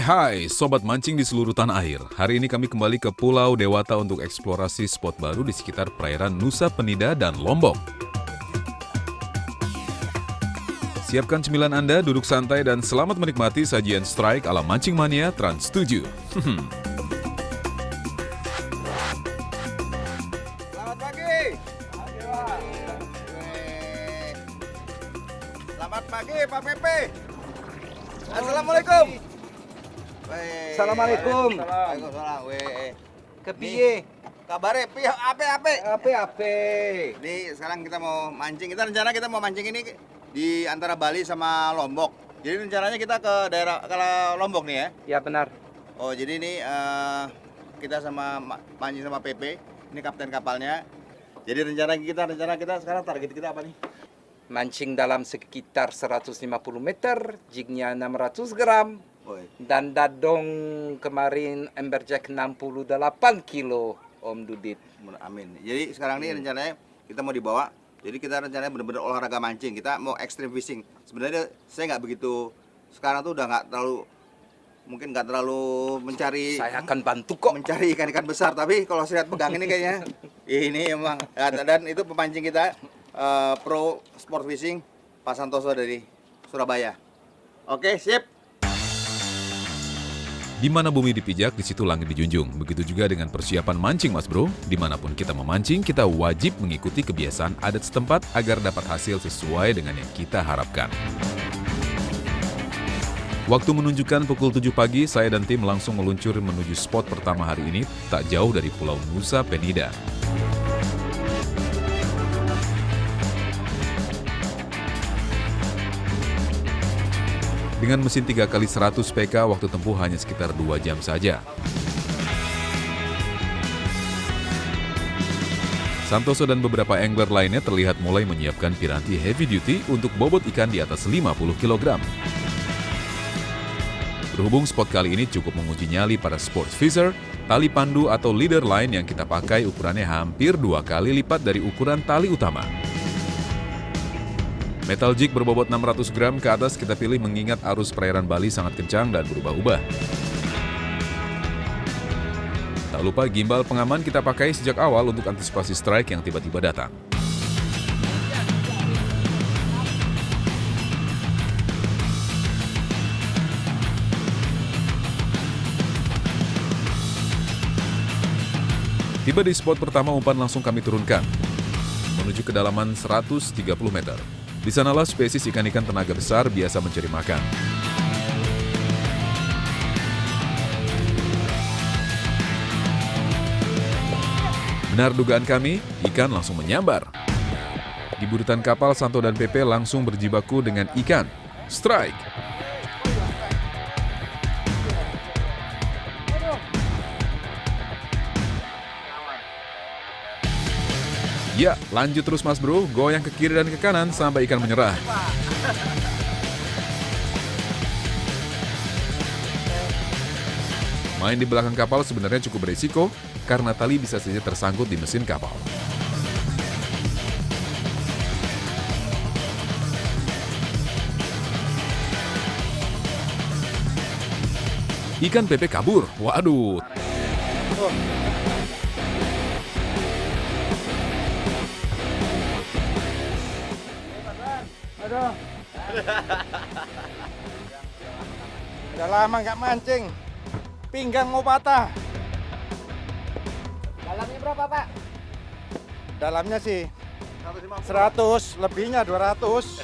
Hai, sobat mancing di seluruh tanah air. Hari ini kami kembali ke Pulau Dewata untuk eksplorasi spot baru di sekitar perairan Nusa Penida dan Lombok. Siapkan cemilan Anda, duduk santai dan selamat menikmati sajian strike ala Mancing Mania Trans 7. Selamat pagi. Selamat pagi Pak Pepe. Assalamualaikum. Assalamualaikum. Waalaikumsalam. Kepiye? Kabare pihak ape. Ape. Ini sekarang kita mau mancing. Kita mau mancing ini di antara Bali sama Lombok. Jadi rencananya kita ke daerah Lombok nih ya. Ya benar. Oh, jadi ini kita sama mancing sama Pepe. Ini kapten kapalnya. Jadi rencana kita sekarang target kita apa nih? Mancing dalam sekitar 150 meter, jignya 600 gram. Dan dadong kemarin Emberjack 68 kilo, Om Dudit. Amin. Jadi sekarang ini rencananya kita mau dibawa. Jadi kita rencananya benar-benar olahraga mancing. Kita mau extreme fishing. Sebenarnya saya nggak begitu. Sekarang tuh udah nggak terlalu mencari. Saya akan bantu kok. Mencari ikan-ikan besar. Tapi kalau saya lihat pegang ini kayaknya ini emang. Dan itu pemancing kita pro sport fishing Pak Santoso dari Surabaya. Oke, sip. Di mana bumi dipijak, di situ langit dijunjung. Begitu juga dengan persiapan mancing, Mas Bro. Dimanapun kita memancing, kita wajib mengikuti kebiasaan adat setempat agar dapat hasil sesuai dengan yang kita harapkan. Waktu menunjukkan pukul 7 pagi, saya dan tim langsung meluncur menuju spot pertama hari ini, tak jauh dari Pulau Nusa Penida. Dengan mesin 3x100 PK, waktu tempuh hanya sekitar 2 jam saja. Santoso dan beberapa angler lainnya terlihat mulai menyiapkan piranti heavy duty untuk bobot ikan di atas 50 kg. Berhubung spot kali ini cukup menguji nyali para sports fisher, tali pandu atau leader line yang kita pakai ukurannya hampir 2 kali lipat dari ukuran tali utama. Metal jig berbobot 600 gram ke atas kita pilih mengingat arus perairan Bali sangat kencang dan berubah-ubah. Tak lupa gimbal pengaman kita pakai sejak awal untuk antisipasi strike yang tiba-tiba datang. Tiba di spot pertama, umpan langsung kami turunkan menuju kedalaman 130 meter. Di sanalah spesies ikan-ikan tenaga besar biasa mencari makan. Benar dugaan kami, ikan langsung menyambar. Di buritan kapal, Santo dan Pepe langsung berjibaku dengan ikan. Strike! Ya, lanjut terus Mas Bro, goyang ke kiri dan ke kanan sampai ikan menyerah. Main di belakang kapal sebenarnya cukup berisiko karena tali bisa saja tersangkut di mesin kapal. Ikan Pepe kabur, waduh. Aduh. Udah lama nggak mancing. Pinggang mau patah. Dalamnya berapa, Pak? Dalamnya sih 100, lebihnya 200.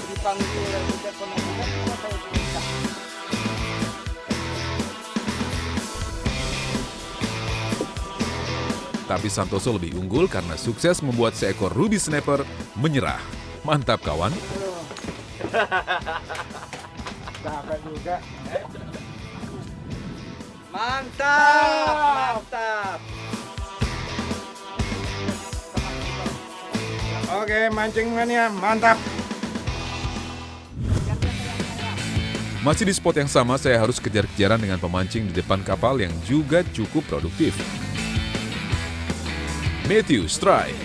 Dipanggil udah penonton atau tidak? Tapi Santoso lebih unggul karena sukses membuat seekor ruby snapper menyerah. Mantap kawan. Dapat juga. Mantap. Oke, mancing mania, mantap. Masih di spot yang sama, saya harus kejar-kejaran dengan pemancing di depan kapal yang juga cukup produktif. Matthew Strike.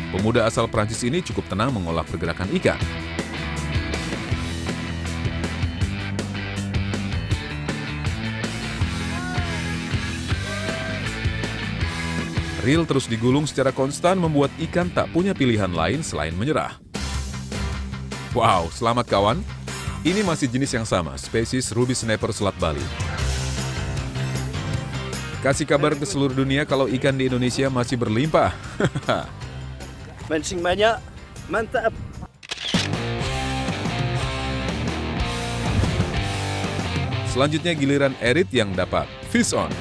Pemuda asal Prancis ini cukup tenang mengolah pergerakan ikan. Reel terus digulung secara konstan membuat ikan tak punya pilihan lain selain menyerah. Wow, selamat kawan. Ini masih jenis yang sama, spesies ruby snapper Selat Bali. Kasih kabar ke seluruh dunia kalau ikan di Indonesia masih berlimpah. Mancing banyak, mantap. Selanjutnya giliran Erit yang dapat fish on.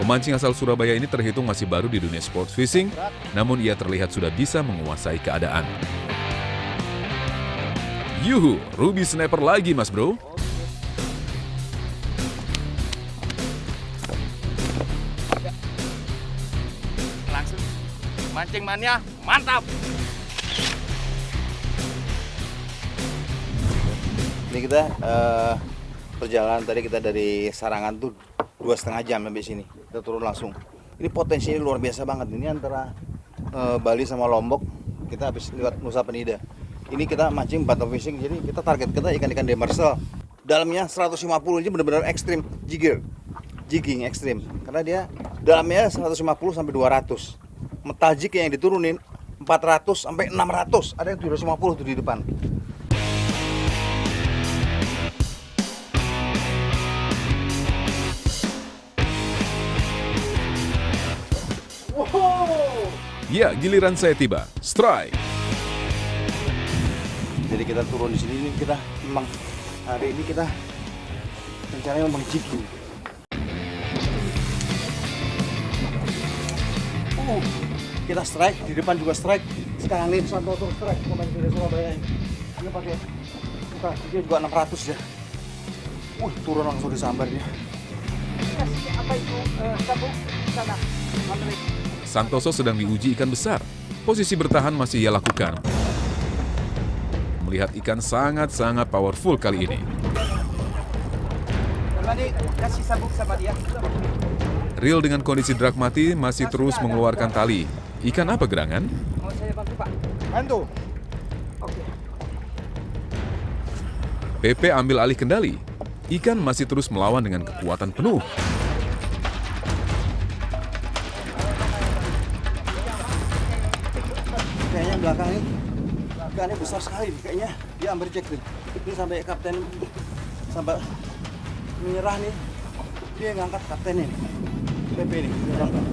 Pemancing asal Surabaya ini terhitung masih baru di dunia sport fishing, namun ia terlihat sudah bisa menguasai keadaan. Yuhu, ruby snapper lagi mas bro. Langsung mancing mania, mantap. Ini kita perjalanan tadi kita dari Sarangan tuh 2,5 jam sampai sini. Kita turun langsung. Ini potensinya luar biasa banget. Ini antara Bali sama Lombok. Kita habis lewat Nusa Penida. Ini kita mancing bottom fishing. Jadi kita target kita ikan-ikan demersal. Dalamnya 150, ini benar-benar ekstrim jigging ekstrim. Karena dia dalamnya 150 sampai 200. Metal jig yang diturunin 400 sampai 600. Ada yang 250 tuh di depan. Ya, giliran saya tiba. Strike. Jadi kita turun di sini, ini kita memang hari ini kita rencananya memang jigging. Kita strike, di depan juga strike. Sekarang ini Santoso strike, pemain dari Surabaya ini. Dia pakai, bukan, dia juga 600 ya. Turun langsung disambar dia. Apa itu sabuk sana? Santoso sedang diuji ikan besar. Posisi bertahan masih ia lakukan. Melihat ikan sangat-sangat powerful kali ini. Tadi kasih sabuk sama dia. Reel dengan kondisi drag mati masih terus mengeluarkan tali. Ikan apa gerangan? Mau saya bantu Pak? Bantu. Oke. PP ambil alih kendali. Ikan masih terus melawan dengan kekuatan penuh. Kayaknya belakang ini ikannya besar sekali kayaknya. Dia amberjack nih. Ini sampai kapten sampai menyerah nih. Dia ngangkat kapten ini. PP nih.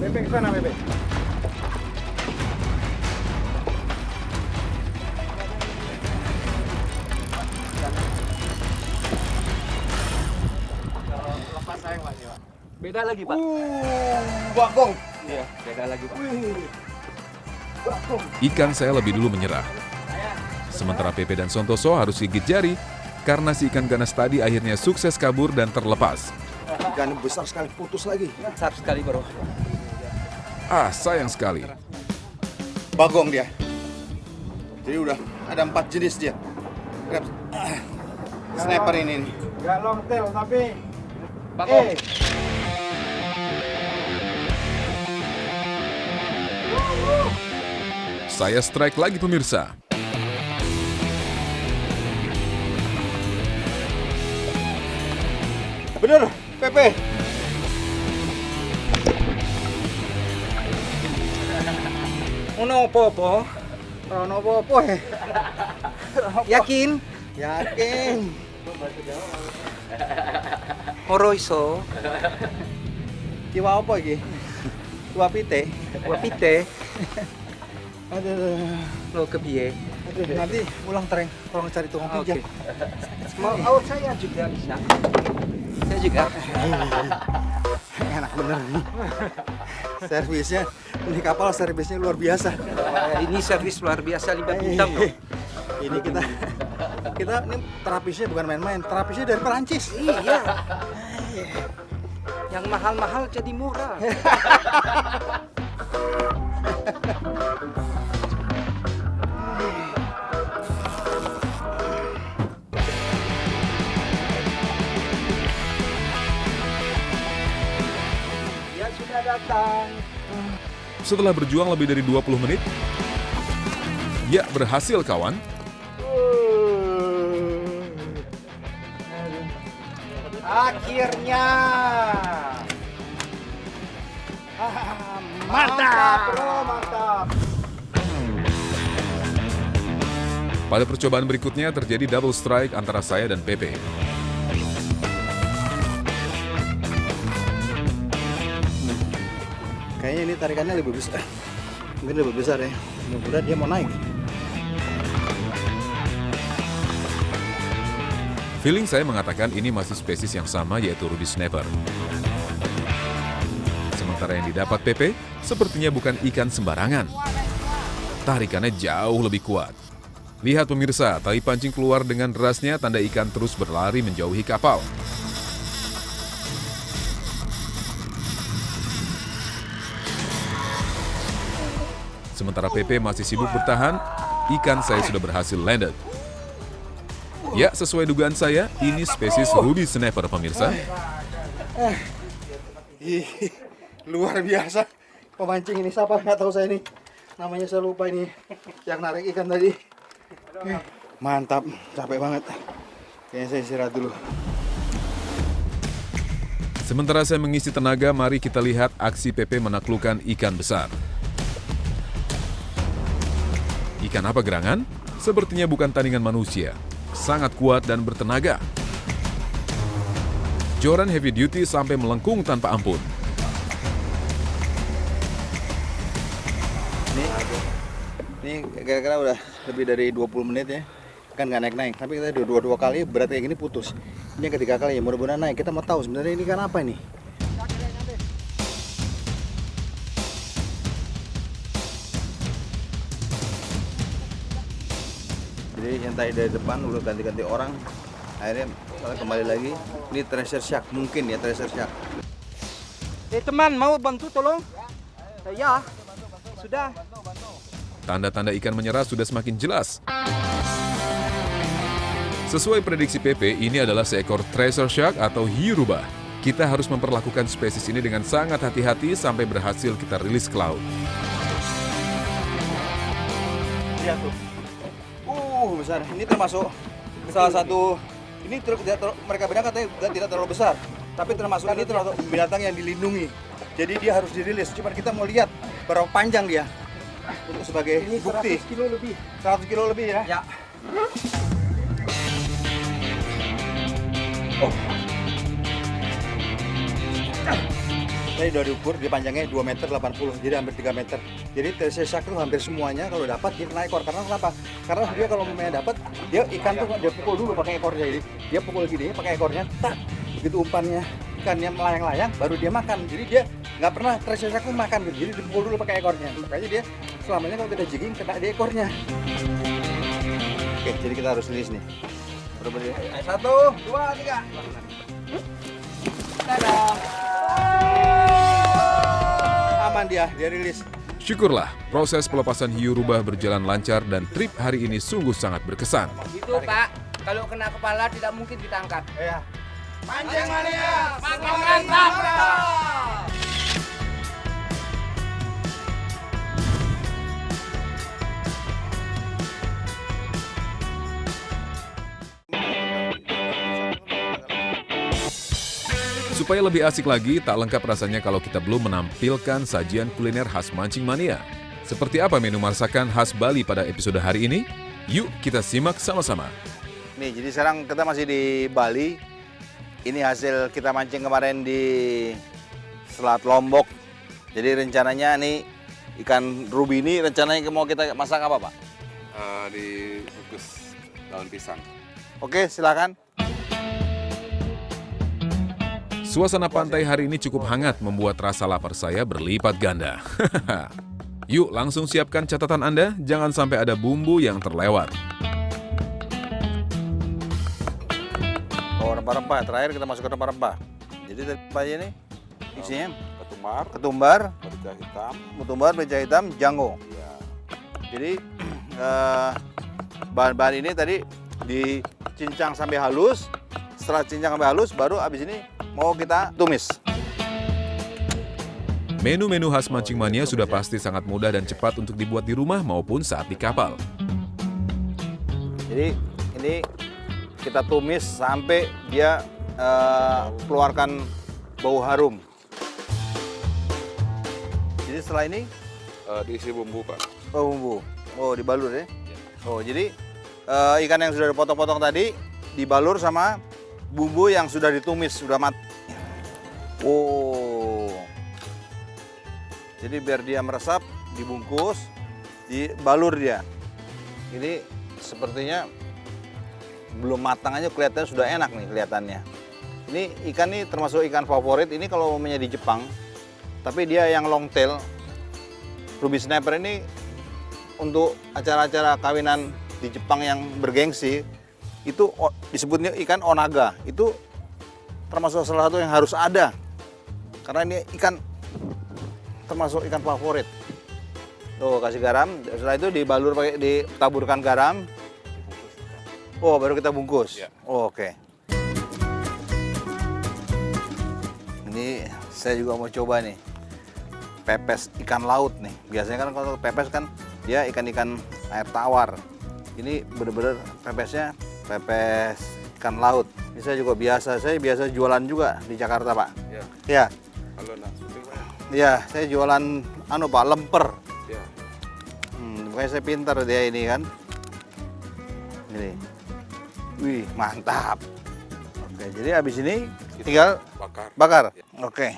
Pepe ke sana, Pepe. Lepas saya Pak. Beda lagi Pak. Bakong. Iya, beda lagi Pak. Ikan saya lebih dulu menyerah. Sementara Pepe dan Santoso harus gigit jari karena si ikan ganas tadi akhirnya sukses kabur dan terlepas. Ikan besar sekali, putus lagi. Besar sekali bro. Ah, sayang sekali. Bagong dia. Jadi udah ada 4 jenis dia. Sniper ini nih. Gak long tail tapi Bakong. Saya strike lagi pemirsa. Bener, Pepe. Ono popo. Rono popo ya. Yakin? Yakin. Oro iso. Kiwa apa iki? Kiwa pite. Wapite. Aduh. Lo kepiye? Aduh, nanti pulang tolong cari tukang pijat. Mau saya juga bisa. Saya juga. Enak bener nih. Servisnya, ini kapal servisnya luar biasa. Ini servis luar biasa 5 bintang loh. Ini kita Kita ini terapisnya bukan main-main, terapisnya dari Perancis. Iya. Yang mahal-mahal jadi murah. Ya sudah datang. Setelah berjuang lebih dari 20 menit, ya berhasil kawan. Akhirnya. Mantap, bro, mantap. Pada percobaan berikutnya terjadi double strike antara saya dan Pepe. Kayaknya ini tarikannya lebih besar. Mungkin lebih besar ya. Mudah-mudahan dia mau naik. Feeling saya mengatakan ini masih spesies yang sama, yaitu ruby snapper. Sementara yang didapat Pepe sepertinya bukan ikan sembarangan. Tarikannya jauh lebih kuat. Lihat pemirsa, tali pancing keluar dengan derasnya, tanda ikan terus berlari menjauhi kapal. Sementara Pepe masih sibuk bertahan, ikan saya sudah berhasil landed. Ya, sesuai dugaan saya, ini spesies ruby snapper pemirsa. Ih, luar biasa. Pemancing ini siapa? Nggak tahu saya ini. Namanya saya lupa ini. Yang narik ikan tadi. Mantap, capek banget. Kayaknya saya istirahat dulu. Sementara saya mengisi tenaga, mari kita lihat aksi Pepe menaklukkan ikan besar. Ikan apa gerangan? Sepertinya bukan tandingan manusia. Sangat kuat dan bertenaga. Joran heavy duty sampai melengkung tanpa ampun. Ini kira-kira udah lebih dari 20 menit ya. Kan nggak naik-naik, tapi kita dua kali berat kayak gini putus. Ini yang ketiga kali ya, mudah-mudahan naik. Kita mau tahu sebenarnya ini kan apa ini. Jadi yang tadi dari depan udah ganti-ganti orang, akhirnya kembali lagi. Ini treasure shark, mungkin ya treasure shark. Teman, mau bantu tolong? Ya, sudah. Tanda-tanda ikan menyerah sudah semakin jelas. Sesuai prediksi Pepe, ini adalah seekor treasure shark atau hiu rubah. Kita harus memperlakukan spesies ini dengan sangat hati-hati sampai berhasil kita rilis ke laut. Lihat tuh. Besar. Ini termasuk salah satu, ini mereka bilang katanya tidak terlalu besar, tapi termasuk ini termasuk binatang yang dilindungi. Jadi dia harus dirilis. Cuma kita mau lihat berapa panjang dia untuk sebagai Ini bukti. 100 kilo lebih. 100 kilo lebih ya. Ya. Tadi udah diukur, dia panjangnya 2 meter 80, jadi hampir 3 meter. Jadi treasure shark itu hampir semuanya kalau dapat dia kena ekor. Karena kenapa? Karena dia kalau memangnya dapat, dia ikan tuh dia pukul dulu pakai ekornya ini. Dia pukul gini pakai ekornya, tak. Begitu umpannya ikannya melayang-layang, baru dia makan. Jadi dia nggak pernah treasure shark tuh makan gitu. Jadi dipukul dulu pakai ekornya. Makanya dia selamanya kalau kita jigging kena di ekornya. Oke, jadi kita harus rilis nih. Berapa dia? 1, 2, 3. Dadah. Aman dia rilis. Syukurlah, proses pelepasan hiu rubah berjalan lancar dan trip hari ini sungguh sangat berkesan. Itu Pak, kalau kena kepala tidak mungkin kita angkat. Ya. Pancing mania, makin mantap. Supaya lebih asik lagi, tak lengkap rasanya kalau kita belum menampilkan sajian kuliner khas Mancing Mania. Seperti apa menu masakan khas Bali pada episode hari ini? Yuk kita simak sama-sama. Nih, jadi sekarang kita masih di Bali. Ini hasil kita mancing kemarin di Selat Lombok. Jadi rencananya nih ikan ruby ini rencananya mau kita masak apa, Pak? Dibungkus daun pisang. Oke, silakan. Suasana pantai hari ini cukup hangat membuat rasa lapar saya berlipat ganda. Yuk langsung siapkan catatan Anda, jangan sampai ada bumbu yang terlewat. Oh, rempah-rempah. Terakhir kita masuk ke rempah-rempah. Jadi tadi apa aja nih? Isinya ketumbar, merica hitam, jango. Jadi bahan-bahan ini tadi dicincang sampai halus. Setelah cincang sampai halus, baru abis ini mau kita tumis. Menu-menu khas Mancing Mania sudah pasti sangat mudah dan cepat untuk dibuat di rumah maupun saat di kapal. Jadi ini kita tumis sampai dia keluarkan bau harum. Jadi setelah ini diisi bumbu, Pak. oh bumbu, oh dibalur ya. Oh jadi ikan yang sudah dipotong-potong tadi dibalur sama bumbu yang sudah ditumis, sudah matang. Oh, jadi biar dia meresap, dibungkus, dibalur dia. Ini sepertinya belum matang aja kelihatannya sudah enak nih kelihatannya. Ini ikan ini termasuk ikan favorit. Ini kalau umumnya di Jepang, tapi dia yang long tail. Ruby snapper ini untuk acara-acara kawinan di Jepang yang bergengsi, itu disebutnya ikan onaga. Itu termasuk salah satu yang harus ada. Karena ini ikan termasuk ikan favorit. Tuh, kasih garam. Setelah itu dibalur pakai, ditaburkan garam. Oh, baru kita bungkus. Ya. Oh, oke. Ini saya juga mau coba nih. Pepes ikan laut nih. Biasanya kan kalau pepes kan dia ikan-ikan air tawar. Ini bener-bener pepesnya pepes ikan laut. Ini saya juga biasa. Saya biasa jualan juga di Jakarta, Pak. Ya. Ya. Halo, Nak. Ya, saya jualan Pak, lemper. Ya. Makanya saya pintar dia ini kan. Ini. Wih, mantap. Oke, jadi habis ini tinggal bakar. Oke.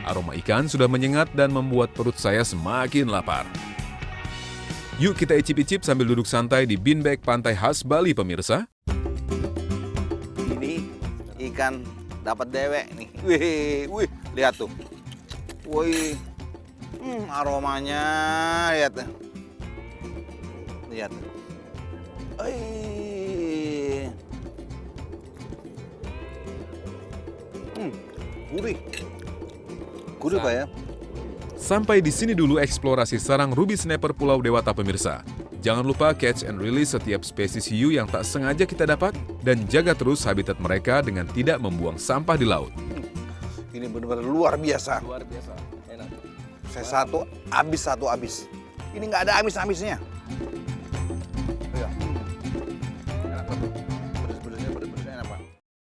Aroma ikan sudah menyengat dan membuat perut saya semakin lapar. Yuk kita icip-icip sambil duduk santai di beanbag pantai khas Bali, pemirsa. Ini ikan dapat dewek nih. Wih, lihat tuh. Wih, aromanya lihat. Lihat. Gurih. Gurih, Pak ya. Sampai di sini dulu eksplorasi sarang ruby snapper Pulau Dewata, pemirsa. Jangan lupa catch and release setiap spesies hiu yang tak sengaja kita dapat dan jaga terus habitat mereka dengan tidak membuang sampah di laut. Ini benar-benar luar biasa. Luar biasa. Enak. Saya satu habis. Ini nggak ada habis-habisnya.